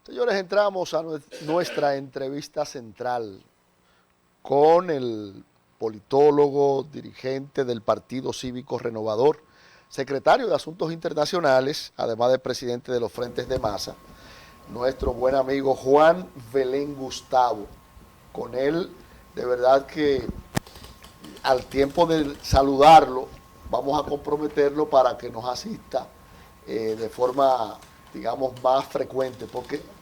Señores, entramos a nuestra entrevista central con el politólogo, dirigente del Partido Cívico Renovador, secretario de Asuntos Internacionales, además de presidente de los Frentes de Masa, nuestro buen amigo Juan Belén Gustavo. Con él, de verdad que al tiempo de saludarlo, vamos a comprometerlo para que nos asista de forma, digamos, más frecuente, porque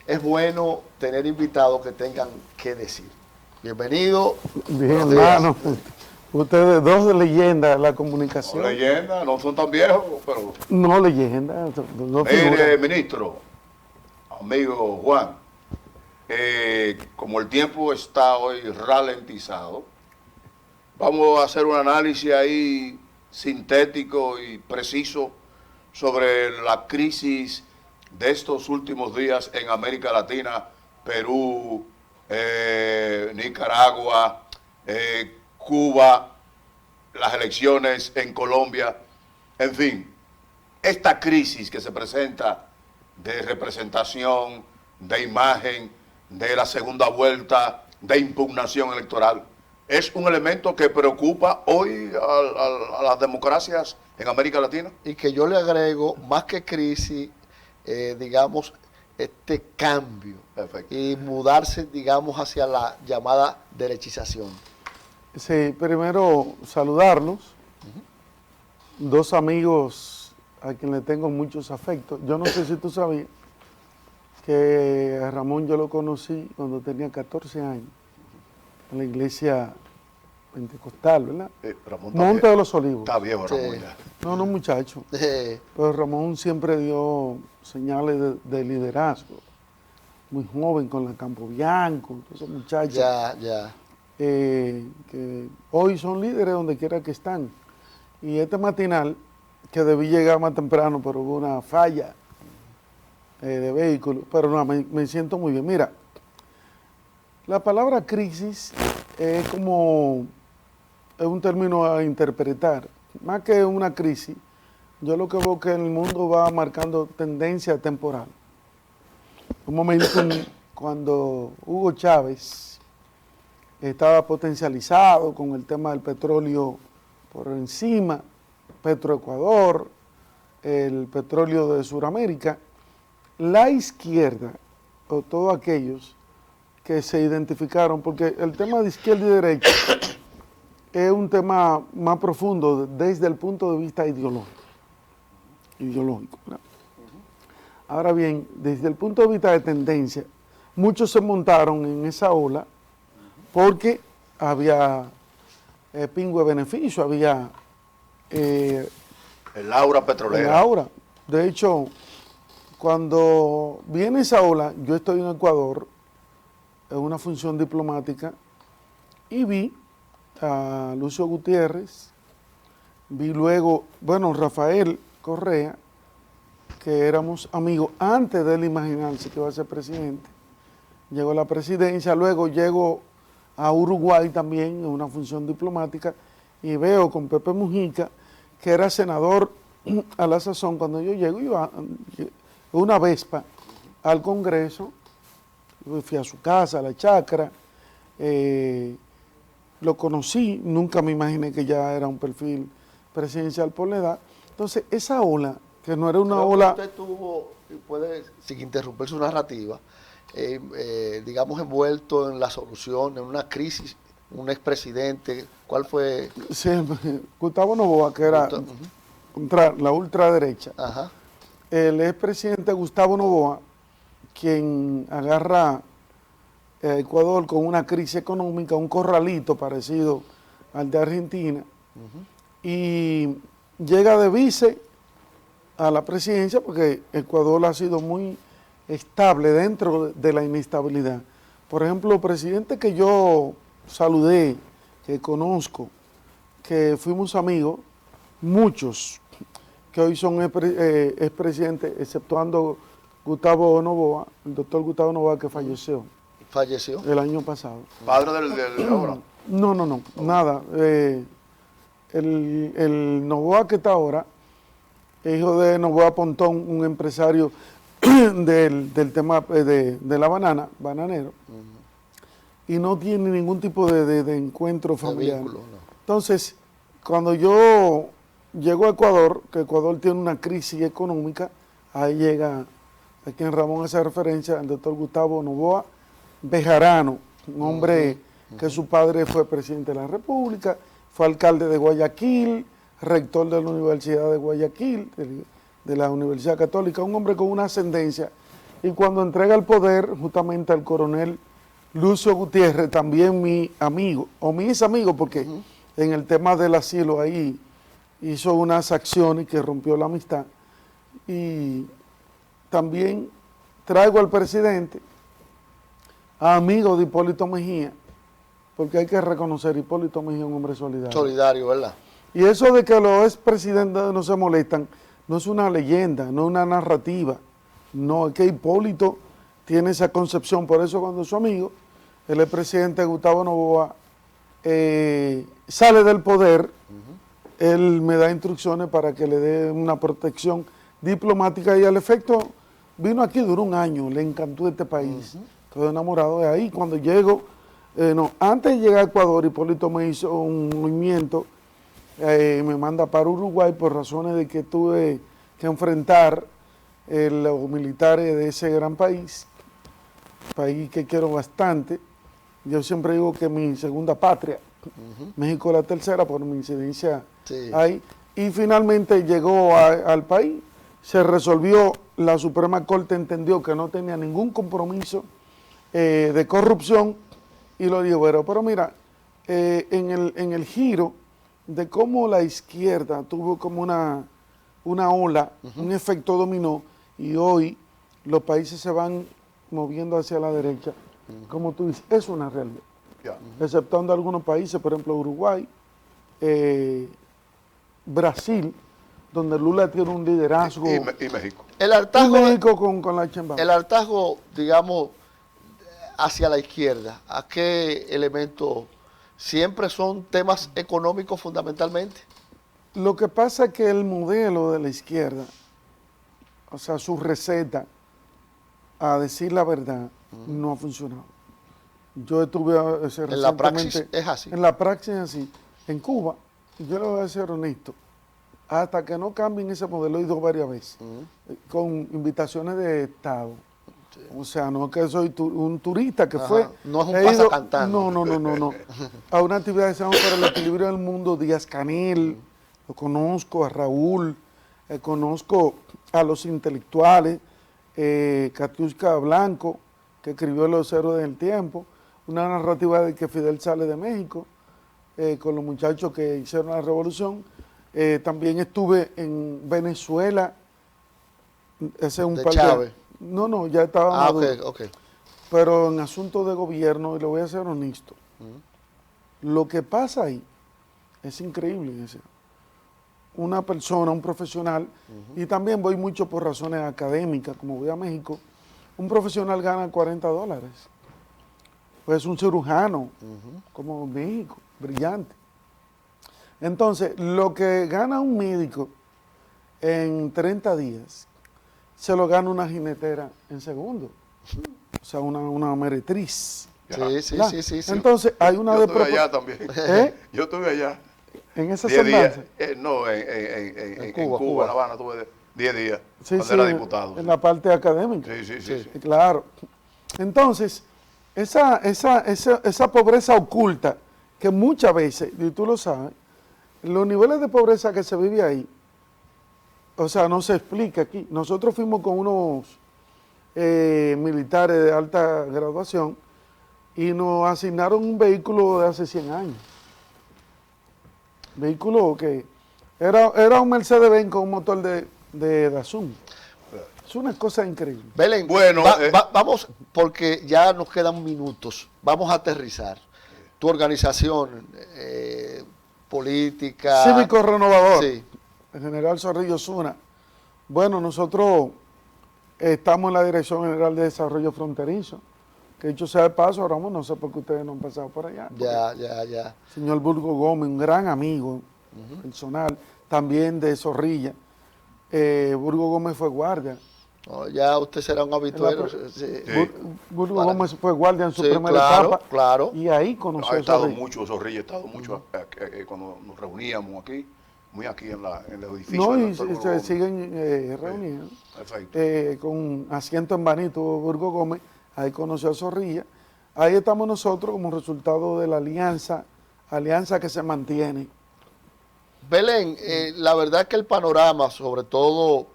es bueno tener invitados que tengan que decir. Bienvenido. Bien, hermano. Ustedes dos leyendas de la comunicación. No leyendas, no son tan viejos, pero... No leyendas. No Mire, ministro, amigo Juan, como el tiempo está hoy ralentizado, vamos a hacer un análisis ahí sintético y preciso sobre la crisis de estos últimos días en América Latina, Perú, Nicaragua, Cuba, las elecciones en Colombia, en fin, esta crisis que se presenta de representación, de imagen, de la segunda vuelta, de impugnación electoral, es un elemento que preocupa hoy a las democracias en América Latina. Y que yo le agrego, más que crisis, digamos, este cambio. Perfecto. Y mudarse, digamos, hacia la llamada derechización. Sí, primero saludarlos. Dos amigos a quien le tengo muchos afectos. Yo no sé si tú sabías que a Ramón yo lo conocí cuando tenía 14 años en la iglesia pentecostal, ¿verdad? Ramón Monte de los Olivos. Está viejo, Ramón, Sí. ya. No, muchacho. Pero Ramón siempre dio señales de liderazgo. Muy joven con la Campo Bianco, esos muchachos Ya. que hoy son líderes donde quiera que están. Y este matinal, que debí llegar más temprano, pero hubo una falla de vehículo, pero no, me siento muy bien. Mira, la palabra crisis es como, es un término a interpretar. Más que una crisis, yo lo que veo que el mundo va marcando tendencia temporal. Un momento cuando Hugo Chávez estaba potencializado con el tema del petróleo por encima, Petroecuador, el petróleo de Sudamérica, la izquierda, o todos aquellos que se identificaron, porque el tema de izquierda y derecha es un tema más profundo desde el punto de vista ideológico, ¿verdad? Ahora bien, desde el punto de vista de tendencia, muchos se montaron en esa ola porque había pingüe beneficio, había El aura petrolera. el aura. De hecho, cuando viene esa ola, yo estoy en Ecuador, en una función diplomática, y vi a Lucio Gutiérrez, vi luego, Rafael Correa, que éramos amigos antes de él imaginarse que iba a ser presidente. Llegó a la presidencia, luego llego a Uruguay también en una función diplomática y veo con Pepe Mujica, que era senador a la sazón. Cuando yo llego, iba una Vespa al Congreso, fui a su casa, a la chacra, lo conocí, nunca me imaginé que ya era un perfil presidencial por la edad. Entonces, esa ola, que no era una ola... Usted tuvo, puede, sin interrumpir su narrativa, digamos, envuelto en la solución, en una crisis, un expresidente. ¿Cuál fue? Sí, Gustavo Noboa, que era contra la ultraderecha. Ajá. El expresidente Gustavo Noboa, quien agarra a Ecuador con una crisis económica, un corralito parecido al de Argentina, y llega de vice a la presidencia porque Ecuador ha sido muy estable dentro de la inestabilidad. Por ejemplo, presidentes que yo saludé, que conozco, que fuimos amigos, muchos que hoy son expresidentes, exceptuando Gustavo Noboa, el doctor Gustavo Noboa, que falleció el año pasado. Padre del ahora. No, nada. El Noboa que está ahora, hijo de Noboa Pontón, un empresario del tema de la bananero, y no tiene ningún tipo de encuentro familiar. vínculo, no. Entonces, cuando yo llego a Ecuador, que Ecuador tiene una crisis económica, ahí llega, a quien Ramón hace referencia, el doctor Gustavo Noboa Bejarano, un hombre que su padre fue presidente de la República, fue alcalde de Guayaquil, rector de la Universidad de Guayaquil, de la Universidad Católica, un hombre con una ascendencia, y cuando entrega el poder justamente al coronel Lucio Gutiérrez, también mi amigo, o mis amigos, porque en el tema del asilo ahí hizo unas acciones que rompió la amistad, y también traigo al presidente, a amigo de Hipólito Mejía, porque hay que reconocer, Hipólito Mejía es un hombre solidario. Solidario, ¿verdad? Y eso de que los expresidentes no se molestan, no es una leyenda, no es una narrativa, no, es que Hipólito tiene esa concepción. Por eso cuando su amigo, el expresidente Gustavo Noboa, sale del poder, él me da instrucciones para que le dé una protección diplomática, y al efecto vino aquí, duró un año, le encantó este país, estoy enamorado de ahí. Cuando llego, antes de llegar a Ecuador, Hipólito me hizo un movimiento, me manda para Uruguay por razones de que tuve que enfrentar los militares de ese gran país que quiero bastante. Yo siempre digo que mi segunda patria, México la tercera por mi incidencia ahí, y finalmente llegó al país, se resolvió, la Suprema Corte entendió que no tenía ningún compromiso de corrupción, y lo liberó. Pero mira, en el giro de cómo la izquierda tuvo como una ola, un efecto dominó, y hoy los países se van moviendo hacia la derecha, como tú dices, es una realidad. Exceptuando algunos países, por ejemplo Uruguay, Brasil, donde Lula tiene un liderazgo. Y México. El hartazgo, Y México con la Sheinbaum. el hartazgo, digamos, hacia la izquierda, ¿a qué elemento? ¿Siempre son temas económicos fundamentalmente? Lo que pasa es que el modelo de la izquierda, o sea, su receta, a decir la verdad, no ha funcionado. Yo estuve En la praxis es así. En la praxis es así. En Cuba, yo le voy a ser honesto, hasta que no cambien ese modelo, he ido varias veces, con invitaciones de Estado. Sí. O sea, no que soy un turista que fue. No es un pasacantano. No. A una actividad que se llama Para el Equilibrio del Mundo, Díaz Canel, lo conozco, a Raúl, conozco a los intelectuales, Katiuska Blanco, que escribió Los Héroes del Tiempo, una narrativa de que Fidel sale de México, con los muchachos que hicieron la revolución. También estuve en Venezuela, ese es un par Chávez. No, ya estaba maduro. Okay. Pero en asuntos de gobierno, y le voy a ser honesto, lo que pasa ahí es increíble. Una persona, un profesional, y también voy mucho por razones académicas, como voy a México, un profesional gana $40. Pues un cirujano, como México, brillante. Entonces, lo que gana un médico en 30 días, se lo gana una jinetera en segundo. O sea, una meretriz. Sí. Entonces, hay una Yo estuve allá también. Yo estuve allá. En esa 10 días. semblanza. No, en Cuba, en La Habana, tuve 10 días. Cuando era diputado. En la parte académica. Sí. Claro. Entonces, esa pobreza oculta, que muchas veces, y tú lo sabes, los niveles de pobreza que se vive ahí, o sea, no se explica aquí. Nosotros fuimos con unos militares de alta graduación y nos asignaron un vehículo de hace 100 años. Vehículo que era un Mercedes-Benz con un motor de Datsun. Es una cosa increíble. Belén, bueno, vamos, porque ya nos quedan minutos. Vamos a aterrizar. Tu organización política. Cívico Renovador. Sí. El general Zorrillo Zuna. Bueno, nosotros estamos en la Dirección General de Desarrollo Fronterizo, que dicho sea de paso, Ramón, no sé por qué ustedes no han pasado por allá. Ya. Señor Burgo Gómez, un gran amigo personal, también de Zorrilla. Burgo Gómez fue guardia No, ya usted será un habituero. Sí. Burgo Para- Gómez fue guardia en su Sí, primera claro, etapa. claro. Y ahí Ha conoció a estado Zorrilla. mucho, Zorrilla, ha estado mucho cuando nos reuníamos aquí, muy aquí en el edificio No, del y doctor Burgo se Gómez. siguen reuniendo. Perfecto. Con asiento en Banito, Burgo Gómez, ahí conoció a Zorrilla. Ahí estamos nosotros como resultado de la alianza que se mantiene. Belén, la verdad que el panorama, sobre todo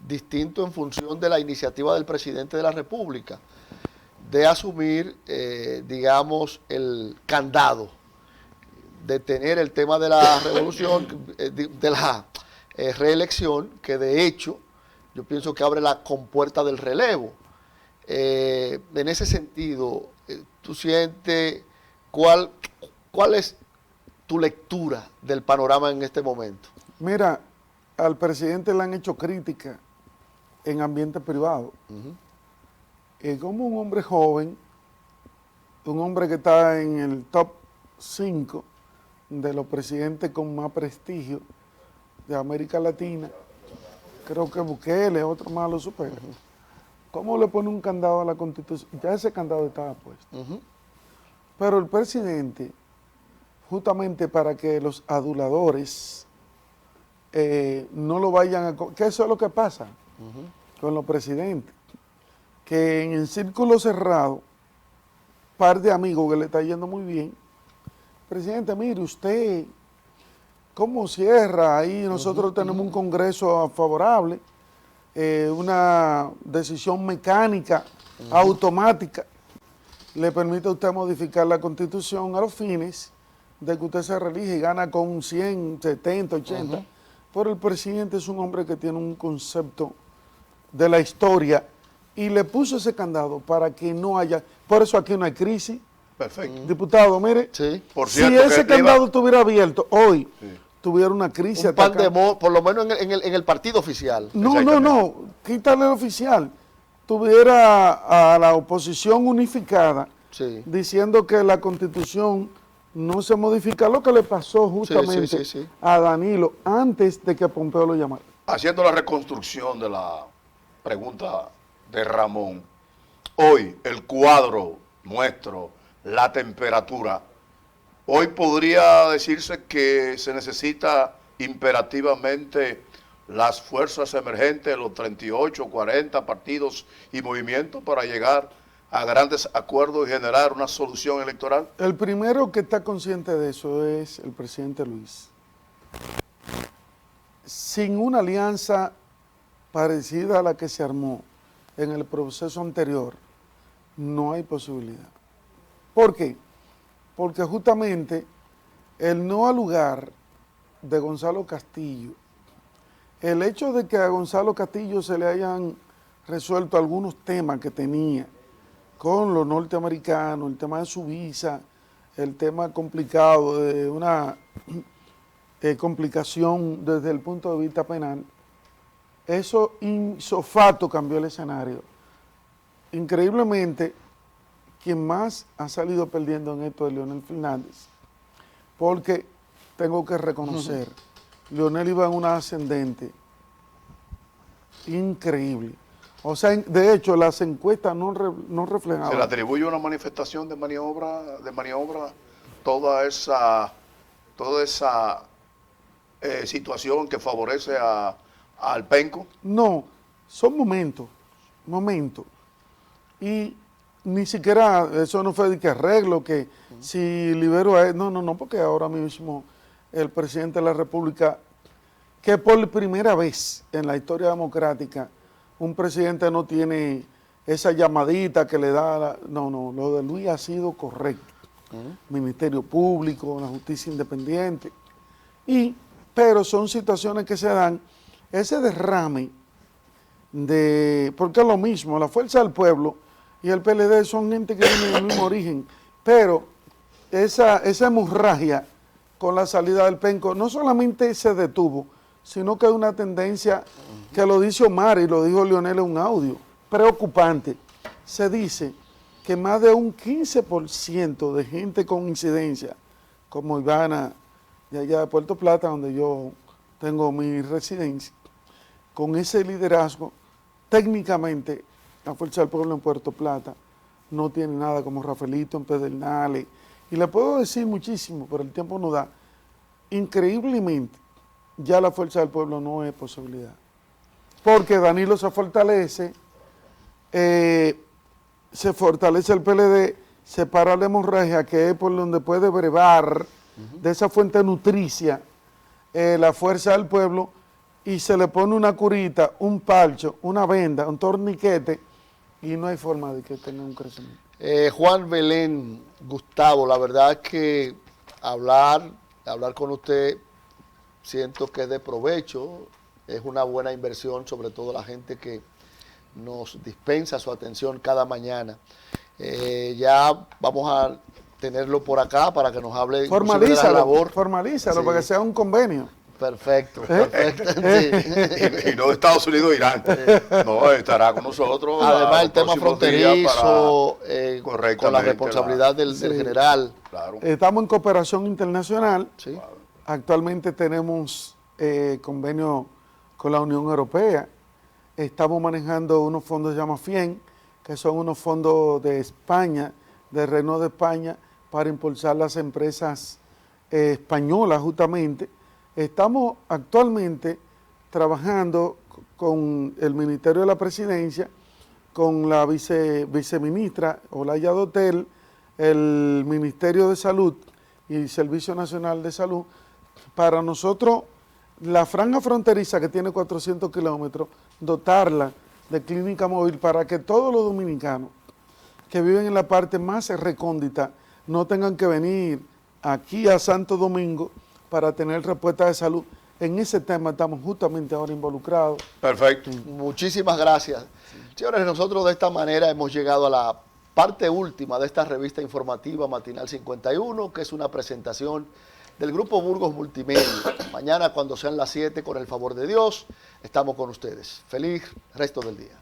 distinto en función de la iniciativa del presidente de la República, de asumir, digamos, el candado, de tener el tema de la revolución, de la reelección, que de hecho yo pienso que abre la compuerta del relevo. En ese sentido, ¿tú sientes cuál es tu lectura del panorama en este momento? Mira, al presidente le han hecho crítica en ambiente privado. Como un hombre joven, un hombre que está en el top 5 de los presidentes con más prestigio de América Latina, creo que Bukele, otro más lo supera. ¿Cómo le pone un candado a la Constitución? Ya ese candado estaba puesto. Pero el presidente, justamente para que los aduladores no lo vayan a... Que eso es lo que pasa con los presidentes. Que en el círculo cerrado, par de amigos que le está yendo muy bien, presidente, mire usted, ¿cómo cierra? Ahí nosotros tenemos un congreso favorable, una decisión mecánica, automática, le permite a usted modificar la Constitución a los fines de que usted se reelige y gana con 100, 70, 80. Pero el presidente es un hombre que tiene un concepto de la historia y le puso ese candado para que no haya... Por eso aquí no hay crisis. Perfecto. Diputado, mire, Sí. Por si cierto, ese que candado estuviera abierto hoy, tuviera una crisis. Un pan de atacando. por lo menos en el partido oficial. No, quítale el oficial. Tuviera a la oposición unificada Sí. diciendo que la Constitución no se modifica, lo que le pasó justamente sí. a Danilo antes de que Pompeo lo llamara. Haciendo la reconstrucción de la pregunta de Ramón, hoy el cuadro nuestro, la temperatura, hoy podría decirse que se necesita imperativamente las fuerzas emergentes, los 38, 40 partidos y movimientos para llegar a grandes acuerdos y generar una solución electoral. El primero que está consciente de eso es el presidente Luis. Sin una alianza parecida a la que se armó en el proceso anterior, no hay posibilidad. ¿Por qué? Porque justamente el no al lugar de Gonzalo Castillo, el hecho de que a Gonzalo Castillo se le hayan resuelto algunos temas que tenía con los norteamericanos, el tema de su visa, el tema complicado de una complicación desde el punto de vista penal, eso insofato cambió el escenario. Increíblemente, quien más ha salido perdiendo en esto es Leonel Fernández, porque tengo que reconocer, Leonel iba en una ascendente increíble. O sea, de hecho, las encuestas no reflejaban. Se le atribuye una manifestación de maniobra toda esa situación que favorece al penco. No, son momentos. Y ni siquiera eso no fue de que arreglo, que si libero a él, no, porque ahora mismo el presidente de la República, que por primera vez en la historia democrática, un presidente no tiene esa llamadita que le da, no, lo de Luis ha sido correcto. Ministerio Público, la justicia independiente, pero son situaciones que se dan, ese derrame porque es lo mismo, la Fuerza del Pueblo y el PLD son gente que tienen el mismo origen, pero esa hemorragia con la salida del penco no solamente se detuvo, sino que hay una tendencia que lo dice Omar y lo dijo Leonel en un audio, preocupante. Se dice que más de un 15% de gente con incidencia, como Ivana, de allá de Puerto Plata, donde yo tengo mi residencia, con ese liderazgo, técnicamente la Fuerza del Pueblo en Puerto Plata no tiene nada como Rafaelito en Pedernales. Y le puedo decir muchísimo, pero el tiempo no da. Increíblemente, ya la Fuerza del Pueblo no es posibilidad. Porque Danilo se fortalece el PLD, se para la hemorragia, que es por donde puede brevar de esa fuente nutricia la Fuerza del Pueblo, y se le pone una curita, un parcho, una venda, un torniquete, y no hay forma de que tenga un crecimiento. Juan Belén, Gustavo, la verdad es que hablar con usted siento que es de provecho, es una buena inversión, sobre todo la gente que nos dispensa su atención cada mañana. Ya vamos a tenerlo por acá para que nos hable de la labor. Formalízalo, Sí. para que sea un convenio. Perfecto, perfecto. Sí. Y no de Estados Unidos, Irán. No, estará con nosotros. Además, el tema fronterizo, para... con la responsabilidad del general. Claro. Estamos en cooperación internacional. Sí. Actualmente tenemos convenio con la Unión Europea. Estamos manejando unos fondos que se llaman FIEN, que son unos fondos de España, de Renault de España, para impulsar las empresas españolas justamente. Estamos actualmente trabajando con el Ministerio de la Presidencia, con la viceministra Olaya Dotel, el Ministerio de Salud y el Servicio Nacional de Salud, para nosotros, la franja fronteriza que tiene 400 kilómetros, dotarla de clínica móvil para que todos los dominicanos que viven en la parte más recóndita no tengan que venir aquí a Santo Domingo para tener respuesta de salud. En ese tema estamos justamente ahora involucrados. Perfecto. Muchísimas gracias. Señores, nosotros de esta manera hemos llegado a la parte última de esta revista informativa Matinal 51, que es una presentación del Grupo Burgos Multimedia. Mañana, cuando sean las 7, con el favor de Dios, estamos con ustedes. Feliz resto del día.